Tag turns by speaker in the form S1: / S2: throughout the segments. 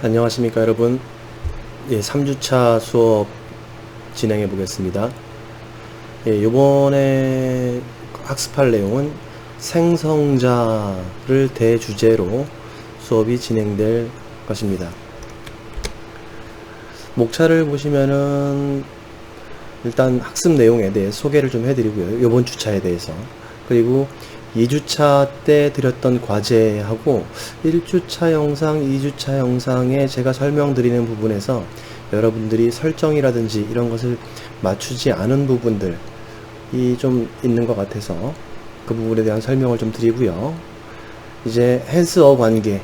S1: 안녕하십니까 여러분. 3주차 수업 진행해 보겠습니다. 요번에 학습할 내용은 생성자를 대주제로 수업이 진행될 것입니다. 목차를 보시면은 일단 학습 내용에 대해 소개를 좀 해드리고요. 요번 주차에 대해서. 그리고 2주차 때 드렸던 과제하고 1주차 영상, 2주차 영상에 제가 설명드리는 부분에서 여러분들이 설정이라든지 이런 것을 맞추지 않은 부분들이 좀 있는 것 같아서 그 부분에 대한 설명을 좀 드리고요. 이제 has-a 관계,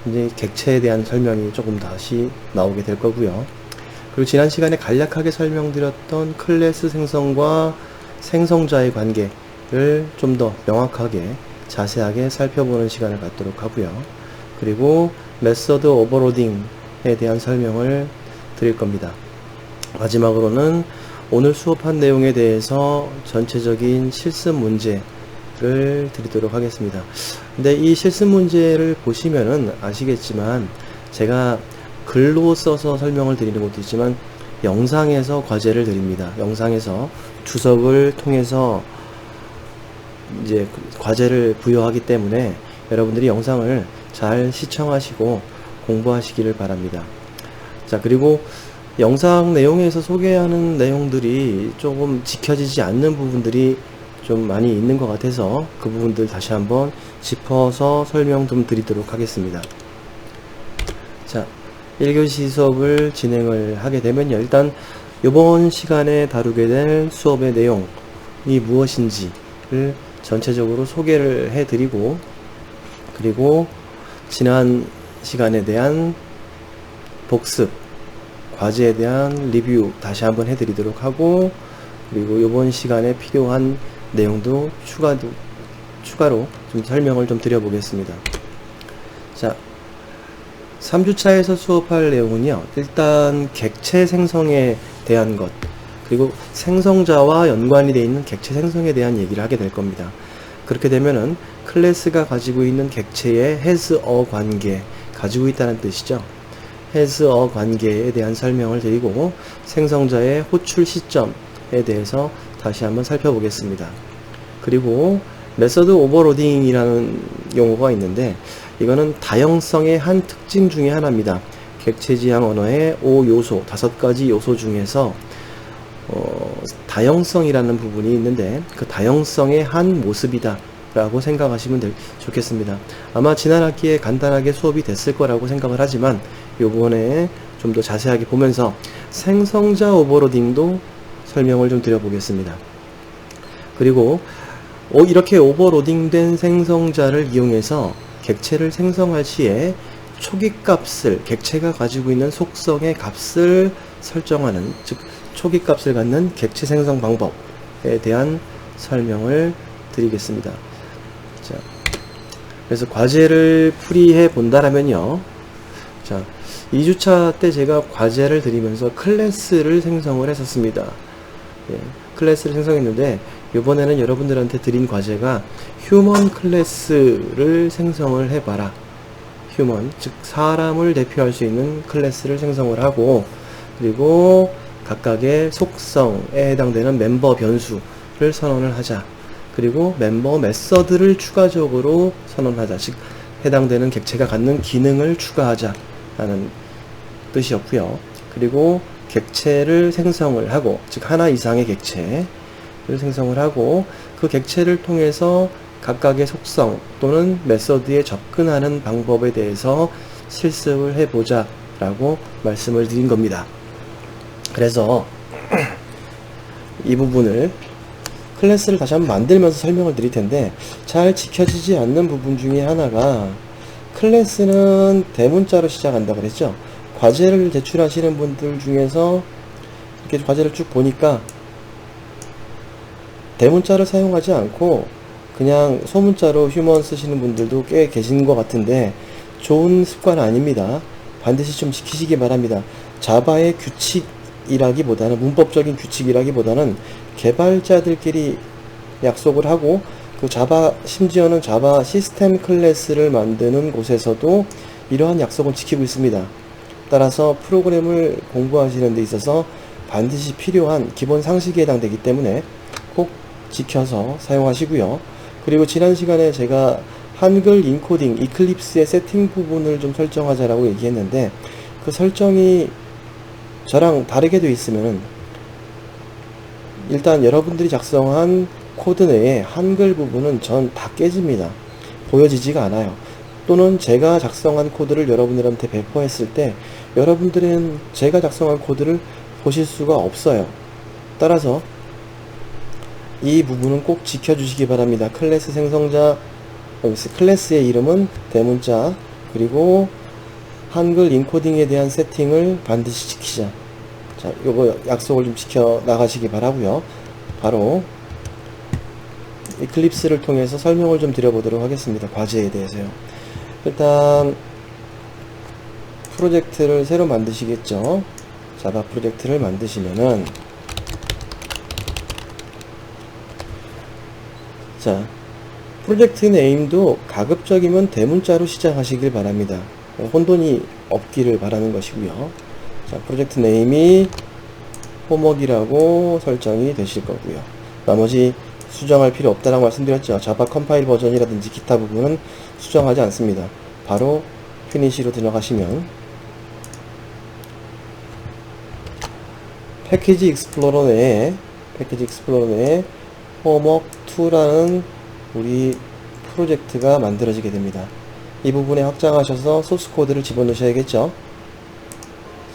S1: 이제 객체에 대한 설명이 조금 다시 나오게 될 거고요. 그리고 지난 시간에 간략하게 설명드렸던 클래스 생성과 생성자의 관계 를 좀 더 명확하게 자세하게 살펴보는 시간을 갖도록 하고요. 그리고 메서드 오버로딩에 대한 설명을 드릴 겁니다. 마지막으로는 오늘 수업한 내용에 대해서 전체적인 실습 문제를 드리도록 하겠습니다. 근데 이 실습 문제를 보시면은 아시겠지만 제가 글로 써서 설명을 드리는 것도 있지만 영상에서 과제를 드립니다. 영상에서 주석을 통해서 이제 과제를 부여하기 때문에 여러분들이 영상을 잘 시청하시고 공부하시기를 바랍니다. 자, 그리고 영상 내용에서 소개하는 내용들이 조금 지켜지지 않는 부분들이 좀 많이 있는 것 같아서 그 부분들 다시 한번 짚어서 설명 좀 드리도록 하겠습니다. 자, 1교시 수업을 진행을 하게 되면요. 일단 이번 시간에 다루게 될 수업의 내용이 무엇인지를 전체적으로 소개를 해드리고, 그리고 지난 시간에 대한 복습, 과제에 대한 리뷰 다시 한번 해드리도록 하고, 그리고 이번 시간에 필요한 내용도 추가로 좀 설명을 좀 드려보겠습니다. 자, 3주차에서 수업할 내용은요, 일단 객체 생성에 대한 것, 그리고 생성자와 연관이 되어 있는 객체 생성에 대한 얘기를 하게 될 겁니다. 그렇게 되면은 클래스가 가지고 있는 객체의 has-a 관계, 가지고 있다는 뜻이죠. has-a 관계에 대한 설명을 드리고 생성자의 호출 시점에 대해서 다시 한번 살펴보겠습니다. 그리고 메서드 오버로딩이라는 용어가 있는데 이거는 다형성의 한 특징 중에 하나입니다. 객체 지향 언어의 5요소, 5가지 요소 중에서 다형성이라는 부분이 있는데 그 다형성의 한 모습이다 라고 생각하시면 좋겠습니다. 아마 지난 학기에 간단하게 수업이 됐을 거라고 생각을 하지만 요번에 좀 더 자세하게 보면서 생성자 오버로딩도 설명을 좀 드려보겠습니다. 그리고 이렇게 오버로딩된 생성자를 이용해서 객체를 생성할 시에 초기값을, 객체가 가지고 있는 속성의 값을 설정하는, 즉 초기값을 갖는 객체 생성 방법에 대한 설명을 드리겠습니다. 자, 그래서 과제를 풀이해 본다라면요. 자, 2주차 때 제가 과제를 드리면서 클래스를 생성을 했었습니다. 예, 클래스를 생성했는데 이번에는 여러분들한테 드린 과제가 휴먼 클래스를 생성을 해봐라. 휴먼, 즉 사람을 대표할 수 있는 클래스를 생성을 하고, 그리고 각각의 속성에 해당되는 멤버 변수를 선언을 하자. 그리고 멤버 메서드를 추가적으로 선언하자. 즉 해당되는 객체가 갖는 기능을 추가하자 라는 뜻이었고요. 그리고 객체를 생성을 하고, 즉 하나 이상의 객체를 생성을 하고 그 객체를 통해서 각각의 속성 또는 메서드에 접근하는 방법에 대해서 실습을 해보자 라고 말씀을 드린 겁니다. 그래서 이 부분을 클래스를 다시 한번 만들면서 설명을 드릴 텐데 잘 지켜지지 않는 부분 중에 하나가, 클래스는 대문자로 시작한다 그랬죠. 과제를 제출하시는 분들 중에서 이렇게 과제를 쭉 보니까 대문자를 사용하지 않고 그냥 소문자로 휴먼 쓰시는 분들도 꽤 계신 것 같은데 좋은 습관 아닙니다. 반드시 좀 지키시기 바랍니다. 자바의 규칙이라기보다는, 문법적인 규칙이라기보다는 개발자들끼리 약속을 하고, 그 자바, 심지어는 자바 시스템 클래스를 만드는 곳에서도 이러한 약속은 지키고 있습니다. 따라서 프로그램을 공부하시는 데 있어서 반드시 필요한 기본 상식에 해당되기 때문에 꼭 지켜서 사용하시고요. 그리고 지난 시간에 제가 한글 인코딩 이클립스의 세팅 부분을 좀 설정하자라고 얘기했는데, 그 설정이 저랑 다르게 되어 있으면 일단 여러분들이 작성한 코드 내에 한글 부분은 전 다 깨집니다. 보여지지가 않아요. 또는 제가 작성한 코드를 여러분들한테 배포했을 때 여러분들은 제가 작성한 코드를 보실 수가 없어요. 따라서 이 부분은 꼭 지켜주시기 바랍니다. 클래스 생성자, 클래스의 이름은 대문자, 그리고 한글 인코딩에 대한 세팅을 반드시 지키자. 자, 요거 약속을 좀 지켜 나가시기 바라고요. 바로 이클립스를 통해서 설명을 좀 드려보도록 하겠습니다. 과제에 대해서요. 일단 프로젝트를 새로 만드시겠죠. 자바 프로젝트를 만드시면은, 자, 프로젝트 네임도 가급적이면 대문자로 시작하시길 바랍니다. 혼돈이 없기를 바라는 것이고요. 자, 프로젝트 네임이 호목이라고 설정이 되실 거고요. 나머지 수정할 필요 없다라고 말씀드렸죠. 자바 컴파일 버전이라든지 기타 부분은 수정하지 않습니다. 바로 피니시로 들어가시면 패키지 익스플로러 내에 호목2라는 우리 프로젝트가 만들어지게 됩니다. 이 부분에 확장하셔서 소스 코드를 집어넣으셔야겠죠.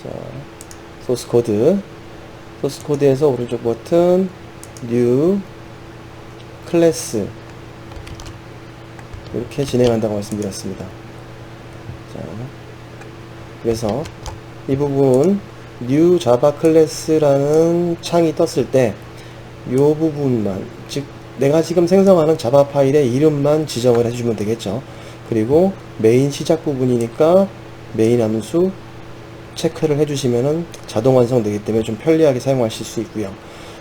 S1: 자, 소스 코드에서 오른쪽 버튼 New 클래스 이렇게 진행한다고 말씀드렸습니다. 자, 그래서 이 부분 New Java 클래스라는 창이 떴을 때 이 부분만, 즉 내가 지금 생성하는 자바 파일의 이름만 지정을 해주면 되겠죠. 그리고 메인 시작 부분이니까 메인 함수 체크를 해주시면은 자동 완성되기 때문에 좀 편리하게 사용하실 수 있고요.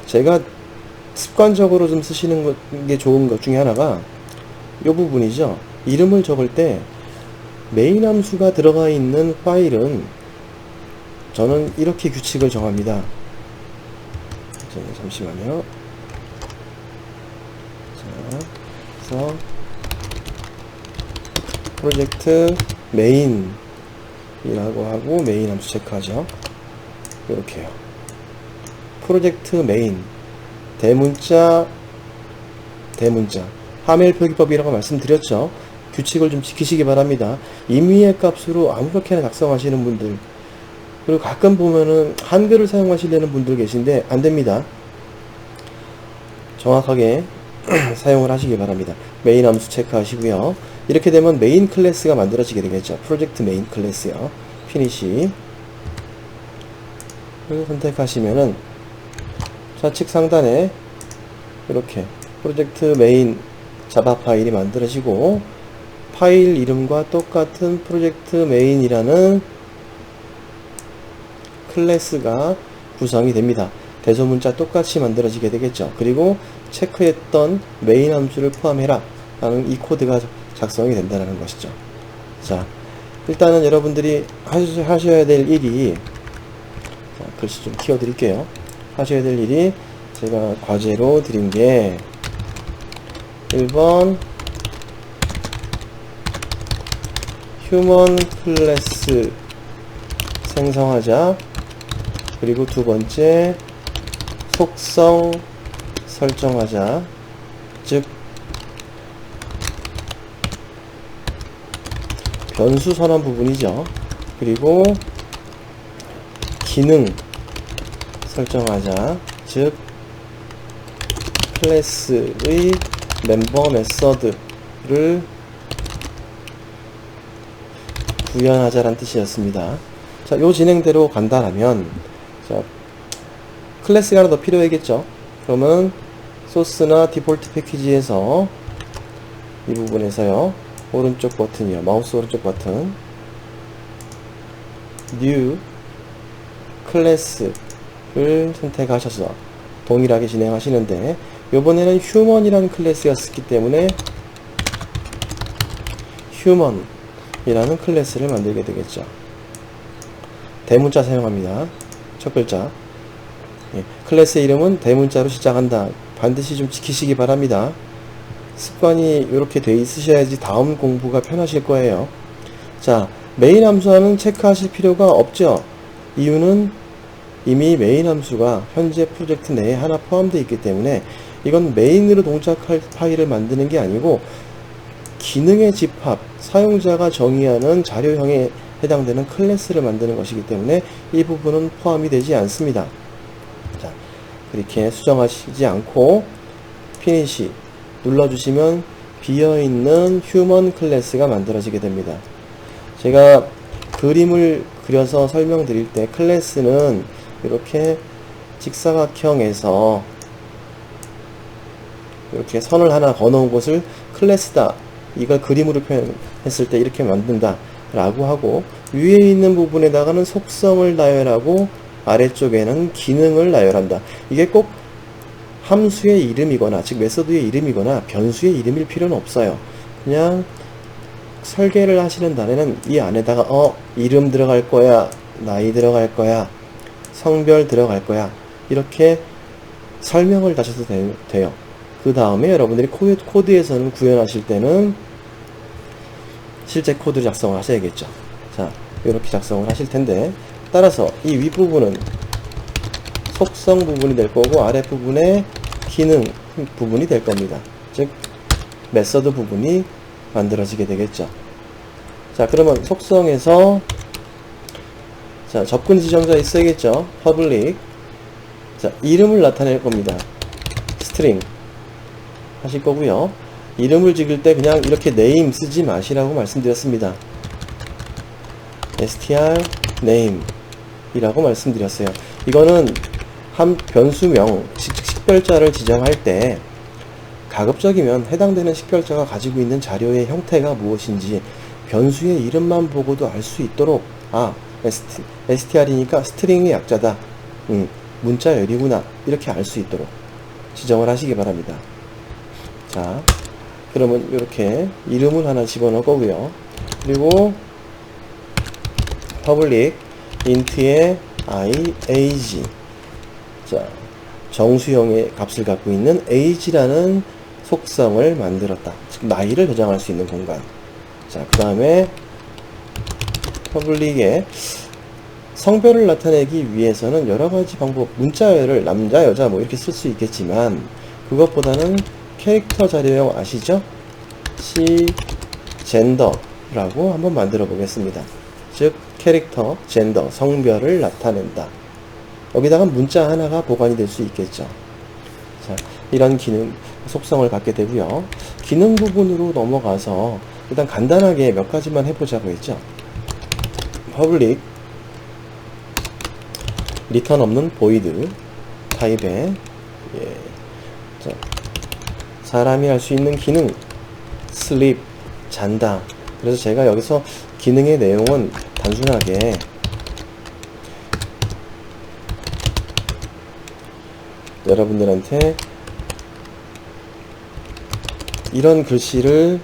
S1: 제가 습관적으로 좀 쓰시는 게 좋은 것 중에 하나가 이 부분이죠. 이름을 적을 때 메인 함수가 들어가 있는 파일은 저는 이렇게 규칙을 정합니다. 잠시만요. 자, 그래서 프로젝트 메인이라고 하고 메인 함수 체크하죠. 이렇게요. 프로젝트 메인 대문자 하멜 표기법이라고 말씀드렸죠. 규칙을 좀 지키시기 바랍니다. 임의의 값으로 아무렇게나 작성하시는 분들, 그리고 가끔 보면은 한글을 사용하시려는 분들 계신데 안됩니다. 정확하게 사용을 하시기 바랍니다. 메인 함수 체크하시고요. 이렇게 되면 메인 클래스가 만들어지게 되겠죠. 프로젝트 메인 클래스요. 피니시 를 선택하시면은 좌측 상단에 이렇게 프로젝트 메인 자바 파일이 만들어지고, 파일 이름과 똑같은 프로젝트 메인이라는 클래스가 구성이 됩니다. 대소문자 똑같이 만들어지게 되겠죠. 그리고 체크했던 메인 함수를 포함해라 라는 이 코드가 작성이 된다는 것이죠. 자, 일단은 여러분들이 하셔야 될 일이, 자, 글씨 좀 키워드릴게요. 하셔야 될 일이, 제가 과제로 드린 게 1번 휴먼 클래스 생성하자, 그리고 두 번째 속성 설정하자, 즉 변수 선언 부분이죠. 그리고 기능 설정하자, 즉 클래스의 멤버 메서드를 구현하자라는 뜻이었습니다. 자, 요 진행대로 간다라면, 자, 클래스가 하나 더 필요하겠죠. 그러면 소스나 디폴트 패키지에서 이 부분에서요, 오른쪽 버튼이요, 마우스 오른쪽 버튼 New 클래스를 선택하셔서 동일하게 진행하시는데, 요번에는 휴먼이라는 클래스가 쓰기 때문에 휴먼, 이라는 클래스를 만들게 되겠죠. 대문자 사용합니다. 첫 글자. 예, 클래스 이름은 대문자로 시작한다. 반드시 좀 지키시기 바랍니다. 습관이 이렇게 돼 있으셔야지 다음 공부가 편하실 거예요. 자, 메인 함수와는 체크하실 필요가 없죠. 이유는 이미 메인 함수가 현재 프로젝트 내에 하나 포함되어 있기 때문에 이건 메인으로 동작할 파일을 만드는 게 아니고 기능의 집합, 사용자가 정의하는 자료형에 해당되는 클래스를 만드는 것이기 때문에 이 부분은 포함이 되지 않습니다. 자, 그렇게 수정하시지 않고 피니시 눌러주시면 비어있는 휴먼 클래스가 만들어지게 됩니다. 제가 그림을 그려서 설명드릴 때 클래스는 이렇게 직사각형에서 이렇게 선을 하나 거놓은 곳을 클래스다, 이걸 그림으로 표현했을 때 이렇게 만든다 라고 하고, 위에 있는 부분에다가는 속성을 나열하고 아래쪽에는 기능을 나열한다. 이게 꼭 함수의 이름이거나 즉 메소드의 이름이거나 변수의 이름일 필요는 없어요. 그냥 설계를 하시는 날에는 이 안에다가 이름 들어갈 거야, 나이 들어갈 거야, 성별 들어갈 거야, 이렇게 설명을 다셔도 돼요. 그 다음에 여러분들이 코드에서는 구현하실 때는 실제 코드를 작성을 하셔야겠죠. 자, 이렇게 작성을 하실 텐데, 따라서 이 윗부분은 속성 부분이 될 거고 아랫부분에 기능 부분이 될 겁니다. 즉 메서드 부분이 만들어지게 되겠죠. 자, 그러면 속성에서 자, 접근 지정자 있어야겠죠. public. 자, 이름을 나타낼 겁니다. string 하실 거고요. 이름을 찍을 때 그냥 이렇게 name 쓰지 마시라고 말씀드렸습니다. str name 이라고 말씀드렸어요. 이거는 한 변수명, 식별자를 지정할 때 가급적이면 해당되는 식별자가 가지고 있는 자료의 형태가 무엇인지 변수의 이름만 보고도 알 수 있도록, str이니까 스트링의 약자다, 문자열이구나, 이렇게 알 수 있도록 지정을 하시기 바랍니다. 자, 그러면 이렇게 이름을 하나 집어넣을 거고요. 그리고 public int의 age, 자, 정수형의 값을 갖고 있는 age라는 속성을 만들었다. 즉 나이를 저장할 수 있는 공간. 자, 그 다음에 public의 성별을 나타내기 위해서는 여러가지 방법, 문자열을 남자 여자 뭐 이렇게 쓸 수 있겠지만 그것보다는 캐릭터 자료형 아시죠? 젠더라고 한번 만들어 보겠습니다. 즉 캐릭터, 젠더, 성별을 나타낸다. 여기다가 문자 하나가 보관이 될 수 있겠죠. 자, 이런 기능, 속성을 갖게 되고요. 기능 부분으로 넘어가서 일단 간단하게 몇 가지만 해보자고 했죠. public return 없는 void 타입의 자, 사람이 할 수 있는 기능 sleep 잔다. 그래서 제가 여기서 기능의 내용은 단순하게 여러분들한테 이런 글씨를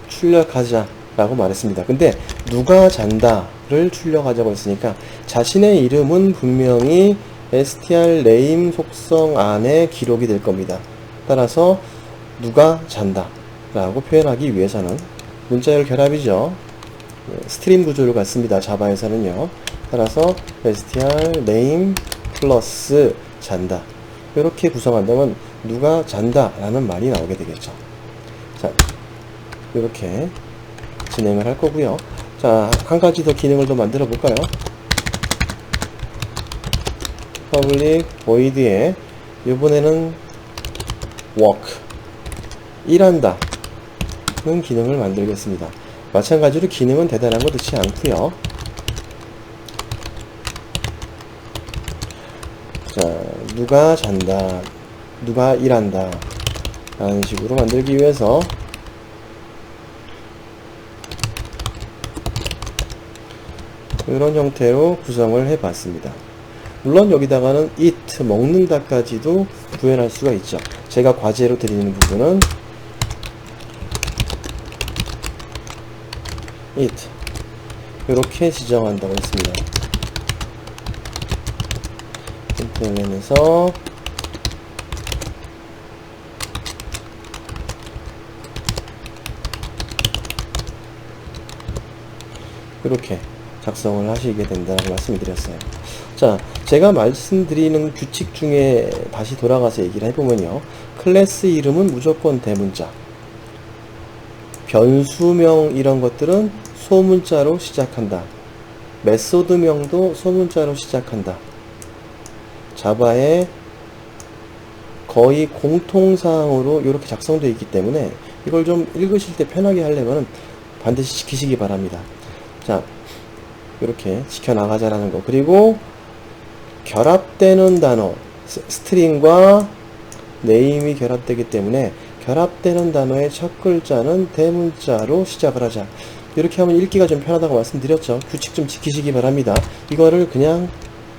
S1: 출력하자 라고 말했습니다. 근데 누가 잔다를 출력하자고 했으니까 자신의 이름은 분명히 str name 속성 안에 기록이 될 겁니다. 따라서 누가 잔다 라고 표현하기 위해서는 문자열 결합이죠. 스트림 구조를 갖습니다. 자바에서는요. 따라서 str name 플러스 잔다, 이렇게 구성한다면 누가 잔다 라는 말이 나오게 되겠죠. 자, 이렇게 진행을 할 거고요. 자, 한 가지 더 기능을 더 만들어 볼까요? public void에 이번에는 work 일한다 는 기능을 만들겠습니다. 마찬가지로 기능은 대단한 거 넣지 않고요. 자, 누가 잔다, 누가 일한다 라는 식으로 만들기 위해서 이런 형태로 구성을 해 봤습니다. 물론 여기다가는 eat, 먹는다까지도 구현할 수가 있죠. 제가 과제로 드리는 부분은 it 이렇게 지정한다고 했습니다. println에서 이렇게 작성을 하시게 된다고 말씀을 드렸어요. 자, 제가 말씀드리는 규칙 중에 다시 돌아가서 얘기를 해보면요. 클래스 이름은 무조건 대문자, 변수명 이런 것들은 소문자로 시작한다. 메소드명도 소문자로 시작한다. 자바의 거의 공통사항으로 이렇게 작성되어 있기 때문에 이걸 좀 읽으실 때 편하게 하려면 반드시 지키시기 바랍니다. 자, 이렇게 지켜나가자라는 거. 그리고 결합되는 단어, 스트링과 네임이 결합되기 때문에 결합되는 단어의 첫 글자는 대문자로 시작을 하자. 이렇게 하면 읽기가 좀 편하다고 말씀드렸죠. 규칙 좀 지키시기 바랍니다. 이거를 그냥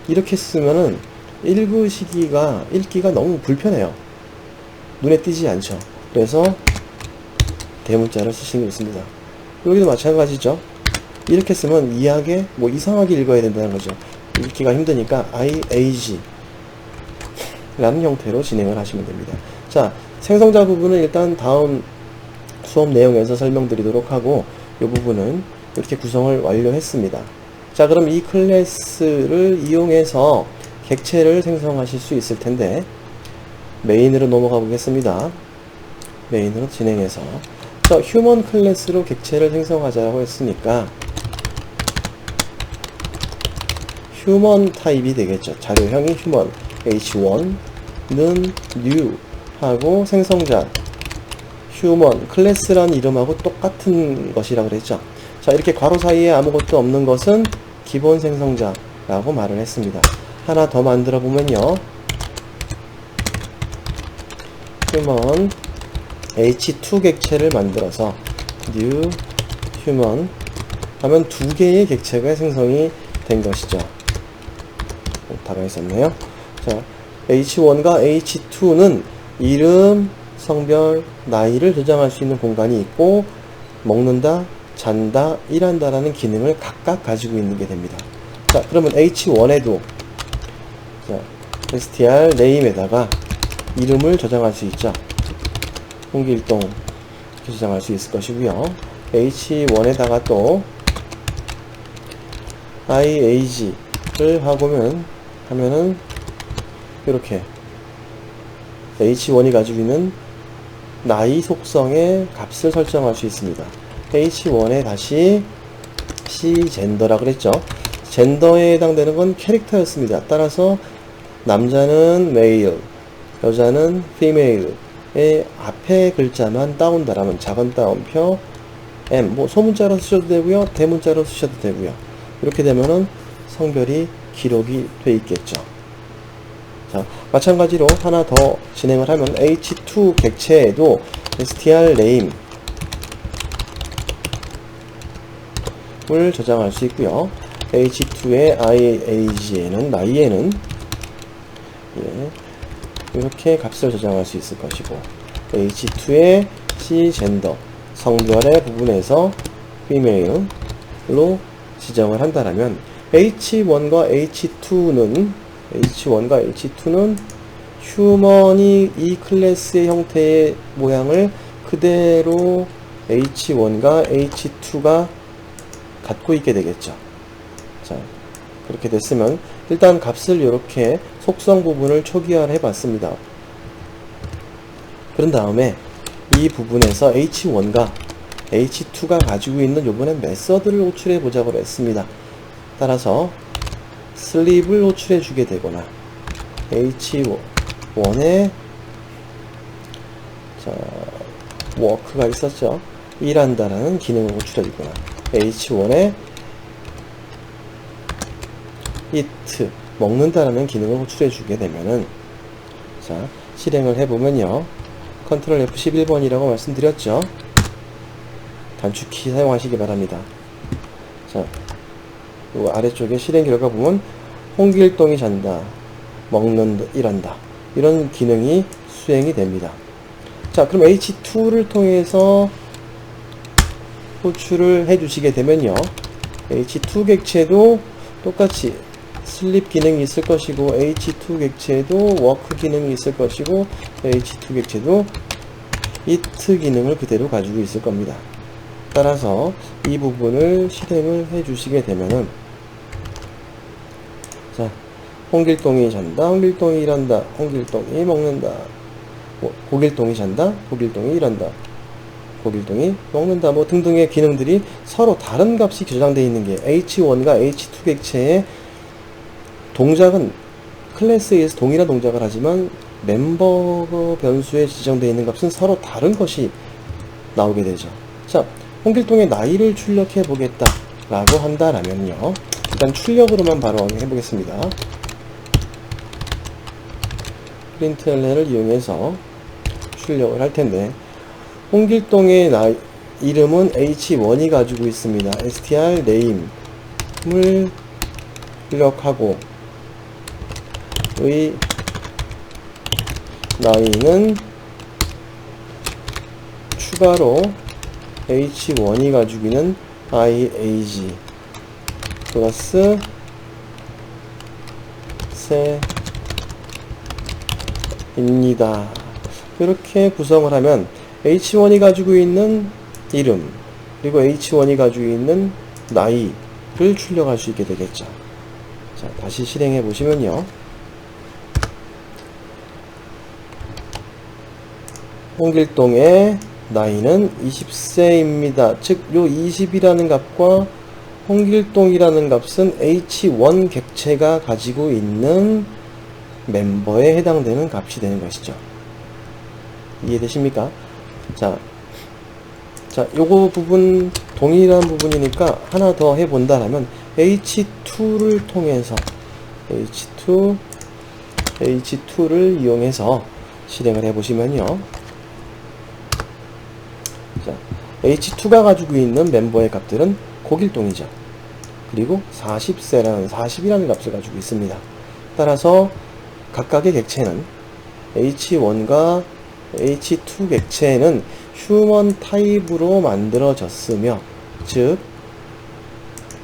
S1: 이렇게 쓰면은 읽기가 너무 불편해요. 눈에 띄지 않죠. 그래서 대문자를 쓰시는 게 좋습니다. 여기도 마찬가지죠. 이렇게 쓰면 이해하게 뭐 이상하게 읽어야 된다는 거죠. 읽기가 힘드니까 IAG 라는 형태로 진행을 하시면 됩니다. 자, 생성자 부분은 일단 다음 수업 내용에서 설명드리도록 하고 이 부분은 이렇게 구성을 완료했습니다. 자, 그럼 이 클래스를 이용해서 객체를 생성하실 수 있을 텐데 메인으로 넘어가 보겠습니다. 메인으로 진행해서 자, 휴먼 클래스로 객체를 생성하자고 했으니까 휴먼 타입이 되겠죠. 자료형이 휴먼 h1는 new 하고 생성자 휴먼 클래스란 이름하고 똑같은 것이라고 그랬죠. 자, 이렇게 괄호 사이에 아무것도 없는 것은 기본 생성자라고 말을 했습니다. 하나 더 만들어 보면요. 휴먼 h2 객체를 만들어서 new 휴먼 하면 두 개의 객체가 생성이 된 것이죠. 다가 있었네요. 자, h1과 h2는 이름, 성별, 나이를 저장할 수 있는 공간이 있고 먹는다, 잔다, 일한다 라는 기능을 각각 가지고 있는 게 됩니다. 자, 그러면 h1에도 자, str name에다가 이름을 저장할 수 있죠. 홍길동 이렇게 저장할 수 있을 것이고요. h1에다가 또 iag를 하면은 이렇게 h1이 가지고 있는 나이 속성의 값을 설정할 수 있습니다. h1에 다시 cgender라 그랬죠. 젠더에 해당되는 건 캐릭터였습니다. 따라서 남자는 male, 여자는 female의 앞에 글자만 따온다라면 작은 따옴표 m, 뭐 소문자로 쓰셔도 되고요, 대문자로 쓰셔도 되고요. 이렇게 되면은 성별이 기록이 돼 있겠죠. 자, 마찬가지로 하나 더 진행을 하면 h2 객체에도 str name 을 저장할 수 있고요. h2의 iag에는 나이에는 이렇게 값을 저장할 수 있을 것이고 h2의 cgender 성별의 부분에서 female로 지정을 한다라면 h1과 h2는 휴먼이 이 클래스의 형태의 모양을 그대로 h1과 h2가 갖고 있게 되겠죠. 자, 그렇게 됐으면 일단 값을 이렇게 속성 부분을 초기화를 해봤습니다. 그런 다음에 이 부분에서 h1과 h2가 가지고 있는 요번엔 메서드를 호출해 보자고 했습니다. 따라서 슬립을 호출해 주게 되거나 h1에 자, 워크가 있었죠. 일한다라는 기능을 호출해 주거나 h1에 eat 먹는다라는 기능을 호출해 주게 되면은 자, 실행을 해보면요. 컨트롤 F11번이라고 말씀드렸죠. 단축키 사용하시기 바랍니다. 자, 요 아래쪽에 실행 결과 보면 홍길동이 잔다, 먹는다, 일한다 이런 기능이 수행이 됩니다. 자, 그럼 H2를 통해서 호출을 해 주시게 되면요, H2 객체도 똑같이 슬립 기능이 있을 것이고, H2 객체도 워크 기능이 있을 것이고, H2 객체도 it 기능을 그대로 가지고 있을 겁니다. 따라서 이 부분을 실행을 해 주시게 되면은, 자, 홍길동이 잔다, 홍길동이 일한다, 홍길동이 먹는다, 고길동이 잔다, 고길동이 일한다, 고길동이 먹는다, 뭐 등등의 기능들이 서로 다른 값이 저장되어 있는 게, H1과 H2 객체의 동작은 클래스에서 동일한 동작을 하지만 멤버 변수에 지정되어 있는 값은 서로 다른 것이 나오게 되죠. 자, 홍길동의 나이를 출력해 보겠다 라고 한다라면요, 일단 출력으로만 바로 해보겠습니다. 프린트LN을 이용해서 출력을 할 텐데, 홍길동의 이름은 H1이 가지고 있습니다. str name을 출력하고, 의 나이는 추가로 H1이 가지고 있는 IAG 플러스 세입니다. 이렇게 구성을 하면 H1이 가지고 있는 이름, 그리고 H1이 가지고 있는 나이를 출력할 수 있게 되겠죠. 자, 다시 실행해 보시면요, 홍길동의 나이는 20세입니다. 즉, 요 20이라는 값과 홍길동이라는 값은 H1 객체가 가지고 있는 멤버에 해당되는 값이 되는 것이죠. 이해되십니까? 자, 요거 부분 동일한 부분이니까 하나 더 해본다라면 H2를 통해서 H2를 이용해서 실행을 해보시면요, 자, H2가 가지고 있는 멤버의 값들은 고길동이죠. 그리고 40이라는 값을 가지고 있습니다. 따라서 각각의 객체는 H1과 H2 객체는 휴먼 타입으로 만들어졌으며, 즉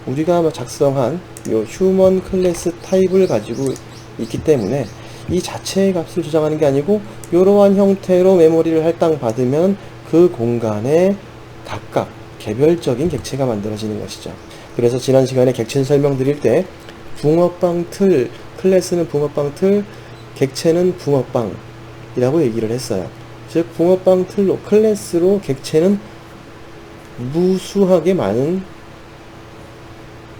S1: 우리가 작성한 요 휴먼 클래스 타입을 가지고 있기 때문에 이 자체의 값을 저장하는 게 아니고, 이러한 형태로 메모리를 할당받으면 그 공간에 각각 개별적인 객체가 만들어지는 것이죠. 그래서 지난 시간에 객체 설명드릴 때 붕어빵 틀, 클래스는 붕어빵 틀, 객체는 붕어빵이라고 얘기를 했어요. 즉 붕어빵 틀로, 클래스로 객체는 무수하게 많은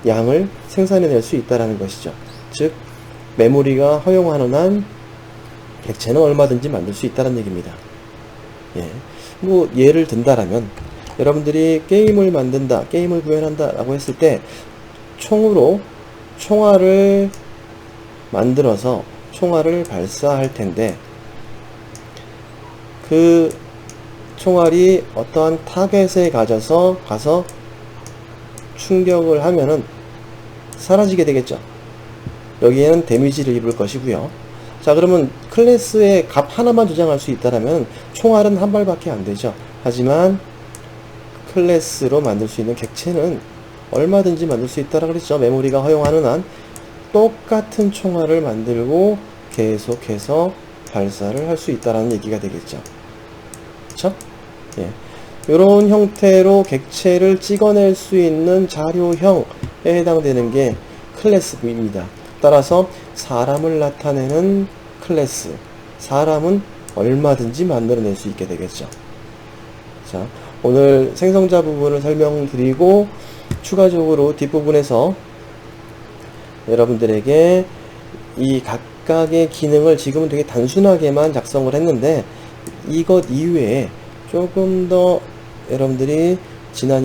S1: 양을 생산해낼 수 있다는 것이죠. 즉 메모리가 허용하는 한 객체는 얼마든지 만들 수 있다는 얘기입니다. 예. 뭐 예를 든다라면, 여러분들이 게임을 만든다, 게임을 구현한다 라고 했을 때 총으로 총알을 만들어서 총알을 발사할 텐데, 그 총알이 어떠한 타겟에 가서 충격을 하면은 사라지게 되겠죠. 여기에는 데미지를 입을 것이고요. 자, 그러면 클래스의 값 하나만 저장할 수 있다라면 총알은 한 발밖에 안 되죠. 하지만 클래스로 만들 수 있는 객체는 얼마든지 만들 수 있다라 그랬죠. 메모리가 허용하는 한 똑같은 총알을 만들고 계속해서 발사를 할 수 있다라는 얘기가 되겠죠. 그쵸? 예. 이런 형태로 객체를 찍어낼 수 있는 자료형에 해당되는 게 클래스입니다. 따라서 사람을 나타내는 클래스, 사람은 얼마든지 만들어낼 수 있게 되겠죠. 자, 오늘 생성자 부분을 설명드리고 추가적으로 뒷부분에서 여러분들에게 이 각각의 기능을 지금은 되게 단순하게만 작성을 했는데, 이것 이외에 조금 더 여러분들이 지난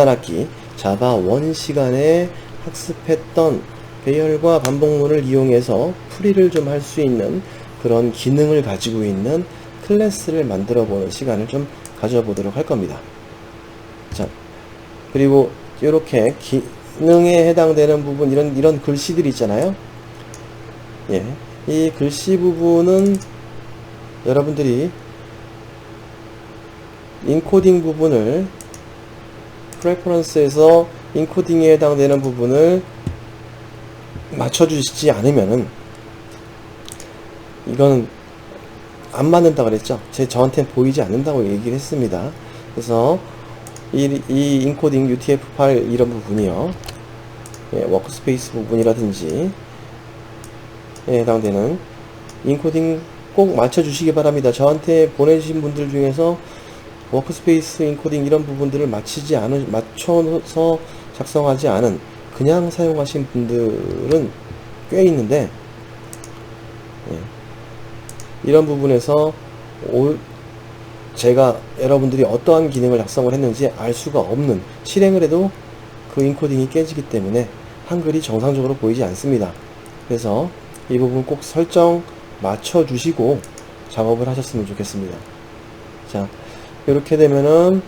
S1: 학기 자바 1 시간에 학습했던 배열과 반복문을 이용해서 풀이를 좀 할 수 있는 그런 기능을 가지고 있는 클래스를 만들어 보는 시간을 좀 가져보도록 할 겁니다. 자, 그리고 이렇게 기능에 해당되는 부분, 이런 글씨들이 있잖아요. 예, 이 글씨 부분은 여러분들이 인코딩 부분을 프레퍼런스에서 인코딩에 해당되는 부분을 맞춰주시지 않으면은 이건 안 맞는다 그랬죠. 저한테는 보이지 않는다고 얘기를 했습니다. 그래서 이 인코딩 UTF 파일 이런 부분이요, 예, 워크스페이스 부분이라든지 에 해당되는 인코딩 꼭 맞춰주시기 바랍니다. 저한테 보내주신 분들 중에서 워크스페이스 인코딩 이런 부분들을 맞춰서 작성하지 않은 그냥 사용하신 분들은 꽤 있는데, 예, 이런 부분에서 제가 여러분들이 어떠한 기능을 작성을 했는지 알 수가 없는, 실행을 해도 그 인코딩이 깨지기 때문에 한글이 정상적으로 보이지 않습니다. 그래서 이 부분 꼭 설정 맞춰 주시고 작업을 하셨으면 좋겠습니다. 자, 이렇게 되면은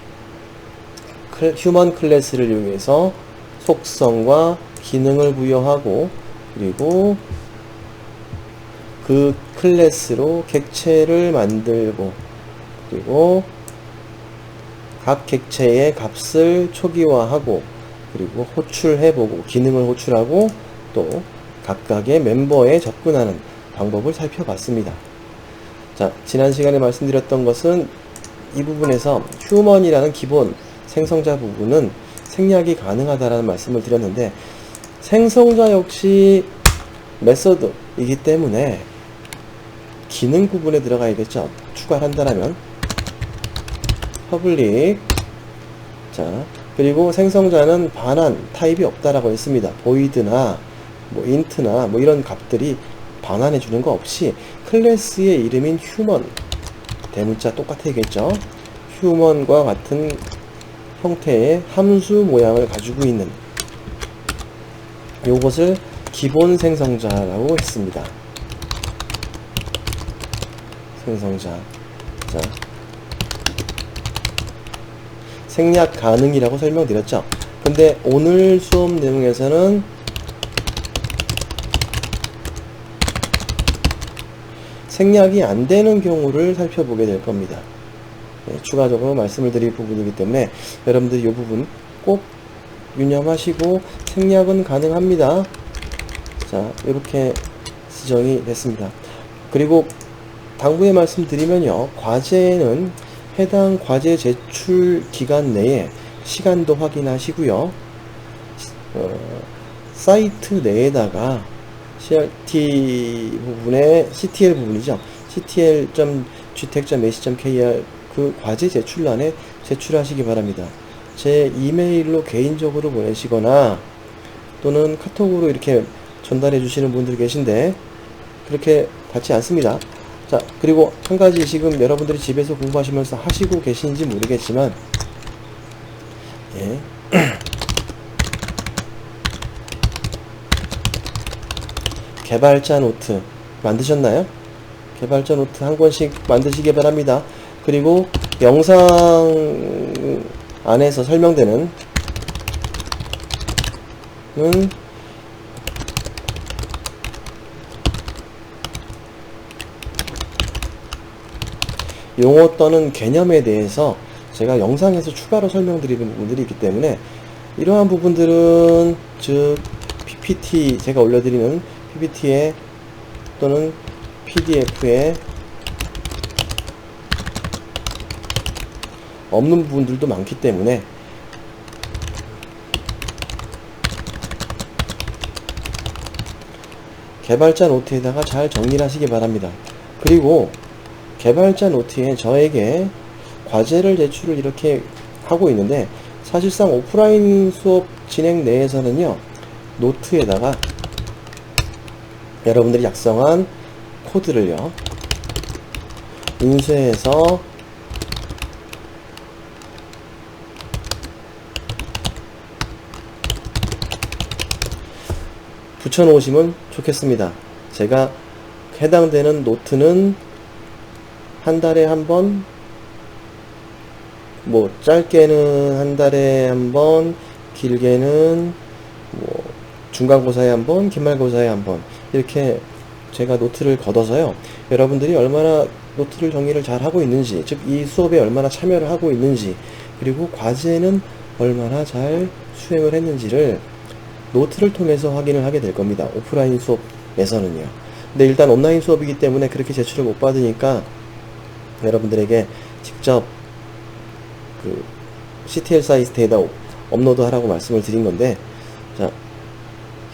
S1: 휴먼 클래스를 이용해서 속성과 기능을 부여하고, 그리고 그 클래스로 객체를 만들고, 그리고 각 객체의 값을 초기화하고, 그리고 호출해보고, 기능을 호출하고, 또 각각의 멤버에 접근하는 방법을 살펴봤습니다. 자, 지난 시간에 말씀드렸던 것은 이 부분에서 휴먼이라는 기본 생성자 부분은 생략이 가능하다라는 말씀을 드렸는데, 생성자 역시 메서드이기 때문에 기능 부분에 들어가야겠죠. 추가를 한다면 퍼블릭, 자, 그리고 생성자는 반환 타입이 없다라고 했습니다. 보이드나 뭐 인트나 뭐 이런 값들이 반환해 주는 거 없이 클래스의 이름인 휴먼, 대문자 똑같아야겠죠. 휴먼과 같은 형태의 함수 모양을 가지고 있는 요것을 기본 생성자라고 했습니다. 생성자. 자, 생략 가능이라고 설명드렸죠. 근데 오늘 수업 내용에서는 생략이 안 되는 경우를 살펴보게 될 겁니다. 네, 추가적으로 말씀을 드릴 부분이기 때문에 여러분들이 이 부분 꼭 유념하시고, 생략은 가능합니다. 자, 이렇게 지정이 됐습니다. 그리고 당부의 말씀드리면요, 과제는 해당 과제 제출 기간 내에 시간도 확인하시고요, 사이트 내에다가 CRT 부분에 CTL 부분이죠. ctl.gtech.ac.kr 그 과제 제출란에 제출하시기 바랍니다. 제 이메일로 개인적으로 보내시거나 또는 카톡으로 이렇게 전달해 주시는 분들 계신데 그렇게 받지 않습니다. 자, 그리고 한 가지, 지금 여러분들이 집에서 공부하시면서 하시고 계신지 모르겠지만, 예. 개발자 노트 만드셨나요? 개발자 노트 한 권씩 만드시기 바랍니다. 그리고 영상 안에서 설명되는 용어 또는 개념에 대해서 제가 영상에서 추가로 설명드리는 부분들이 있기 때문에, 이러한 부분들은 즉 PPT, 제가 올려드리는 PPT에 또는 PDF에 없는 부분들도 많기 때문에 개발자 노트에다가 잘 정리를 하시기 바랍니다. 그리고 개발자 노트에 저에게 과제를 제출을 이렇게 하고 있는데, 사실상 오프라인 수업 진행 내에서는요, 노트에다가 여러분들이 작성한 코드를요 인쇄해서 붙여 놓으시면 좋겠습니다. 제가 해당되는 노트는 한 달에 한 번, 뭐 짧게는 한 달에 한 번, 길게는 뭐 중간고사에 한 번, 기말고사에 한 번, 이렇게 제가 노트를 걷어서요, 여러분들이 얼마나 노트를 정리를 잘 하고 있는지, 즉 이 수업에 얼마나 참여를 하고 있는지, 그리고 과제는 얼마나 잘 수행을 했는지를 노트를 통해서 확인을 하게 될 겁니다. 오프라인 수업에서는요. 근데 일단 온라인 수업이기 때문에 그렇게 제출을 못 받으니까 여러분들에게 직접 그 CTL 사이트에다 업로드 하라고 말씀을 드린 건데, 자,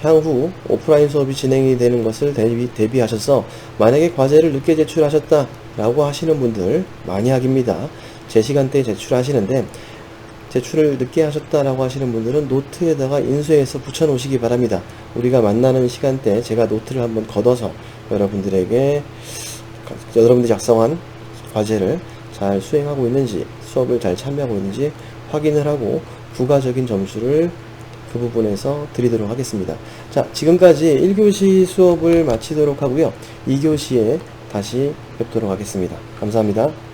S1: 향후 오프라인 수업이 진행이 되는 것을 대비하셔서 만약에 과제를 늦게 제출하셨다 라고 하시는 분들, 만약입니다. 제 시간대에 제출하시는데 제출을 늦게 하셨다라고 하시는 분들은 노트에다가 인쇄해서 붙여 놓으시기 바랍니다. 우리가 만나는 시간대에 제가 노트를 한번 걷어서 여러분들이 작성한 과제를 잘 수행하고 있는지, 수업을 잘 참여하고 있는지 확인을 하고 부가적인 점수를 그 부분에서 드리도록 하겠습니다. 자, 지금까지 1교시 수업을 마치도록 하고요. 2교시에 다시 뵙도록 하겠습니다. 감사합니다.